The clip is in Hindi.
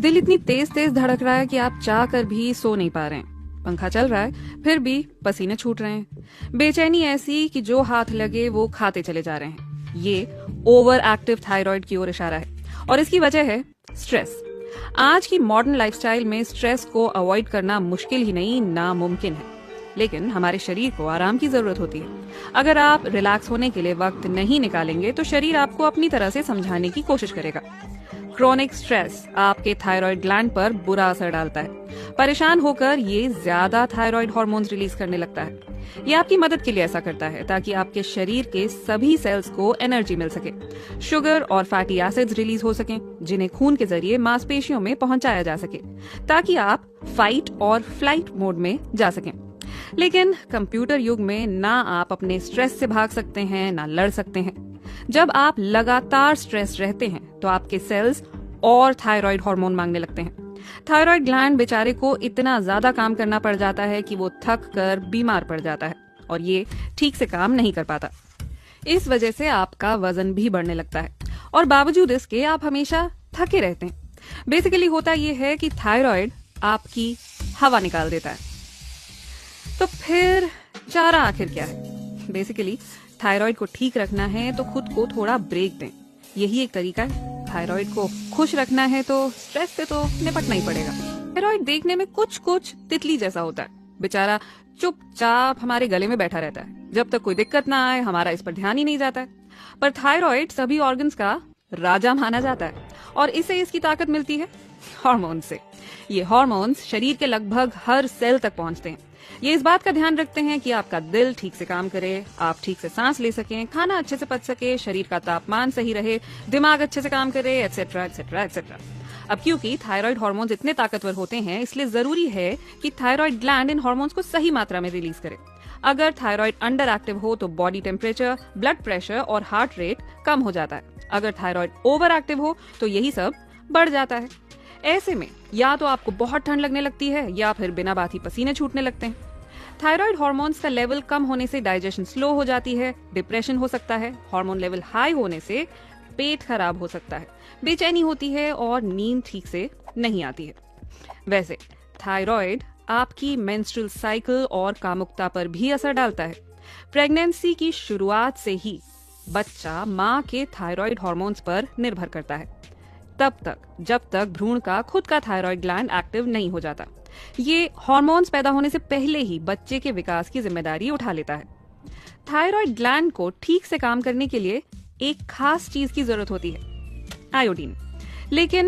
दिल इतनी तेज तेज धड़क रहा है कि आप चाह कर भी सो नहीं पा रहे हैं। पंखा चल रहा है फिर भी पसीने छूट रहे हैं। बेचैनी ऐसी कि जो हाथ लगे वो खाते चले जा रहे हैं। ये ओवर एक्टिव थायराइड की ओर इशारा है और इसकी वजह है स्ट्रेस। आज की मॉडर्न लाइफस्टाइल में स्ट्रेस को अवॉइड करना मुश्किल ही नहीं नामुमकिन है, लेकिन हमारे शरीर को आराम की जरूरत होती है। अगर आप रिलैक्स होने के लिए वक्त नहीं निकालेंगे तो शरीर आपको अपनी तरह से समझाने की कोशिश करेगा। क्रोनिक स्ट्रेस आपके थायराइड ग्लैंड पर बुरा असर डालता है। परेशान होकर ये ज्यादा थायराइड हार्मोन्स रिलीज करने लगता है। ये आपकी मदद के लिए ऐसा करता है ताकि आपके शरीर के सभी सेल्स को एनर्जी मिल सके, शुगर और फैटी एसिड्स रिलीज हो सकें, जिन्हें खून के जरिए मांसपेशियों में पहुंचाया जा सके ताकि आप फाइट और फ्लाइट मोड में जा सकें। लेकिन कंप्यूटर युग में ना आप अपने स्ट्रेस से भाग सकते हैं ना लड़ सकते हैं। जब आप लगातार स्ट्रेस रहते हैं तो आपके सेल्स और थायराइड हार्मोन मांगने लगते हैं। थायराइड ग्लैंड बेचारे को इतना ज्यादा काम करना पड़ जाता है कि वो थक कर बीमार पड़ जाता है और ये ठीक से काम नहीं कर पाता। इस वजह से आपका वजन भी बढ़ने लगता है और बावजूद इसके आप हमेशा थके रहते हैं। बेसिकली होता यह है कि थायराइड आपकी हवा निकाल देता है। तो फिर चारा आखिर क्या है? बेसिकली थायराइड को ठीक रखना है तो खुद को थोड़ा ब्रेक दें। यही एक तरीका है। थायराइड को खुश रखना है तो स्ट्रेस से तो निपटना ही पड़ेगा। थायराइड देखने में कुछ तितली जैसा होता है। बेचारा चुपचाप हमारे गले में बैठा रहता है। जब तक कोई दिक्कत ना आए हमारा इस पर ध्यान ही नहीं जाता है। पर थायराइड सभी ऑर्गन्स का राजा माना जाता है और इसे इसकी ताकत मिलती है हार्मोन से। ये हार्मोन्स शरीर के लगभग हर सेल तक पहुंचते हैं। ये इस बात का ध्यान रखते हैं कि आपका दिल ठीक से काम करे, आप ठीक से सांस ले सकें, खाना अच्छे से पच सके, शरीर का तापमान सही रहे, दिमाग अच्छे से काम करे, एटसेट्रा एटसेट्रा एटसेट्रा। अब क्योंकि थायराइड हार्मोन्स इतने ताकतवर होते हैं, इसलिए जरूरी है कि थायराइड ग्लैंड इन हार्मोन्स को सही मात्रा में रिलीज करे। अगर थायराइड अंडर एक्टिव हो तो बॉडी टेम्परेचर, ब्लड प्रेशर और हार्ट रेट कम हो जाता है। अगर थायराइड ओवर एक्टिव हो तो यही सब बढ़ जाता है। ऐसे में या तो आपको बहुत ठंड लगने लगती है या फिर बिना बात ही पसीने छूटने लगते हैं। थायराइड हार्मोन्स का लेवल कम होने से डाइजेशन स्लो हो जाती है, डिप्रेशन हो सकता है, हार्मोन लेवल हाई होने से पेट खराब हो सकता है, बेचैनी होती है और नींद ठीक से नहीं आती है। वैसे थायराइड आपकी मेंस्ट्रुअल साइकिल और कामुकता पर भी असर डालता है। प्रेगनेंसी की शुरुआत से ही बच्चा माँ के थायराइड हार्मोन्स पर निर्भर करता है, तब तक जब तक भ्रूण का खुद का थायराइड ग्लैंड एक्टिव नहीं हो जाता। ये हार्मोन्स पैदा होने से पहले ही बच्चे के विकास की जिम्मेदारी उठा लेता है। थायराइड ग्लैंड को ठीक से काम करने के लिए एक खास चीज की जरूरत होती है, आयोडीन। लेकिन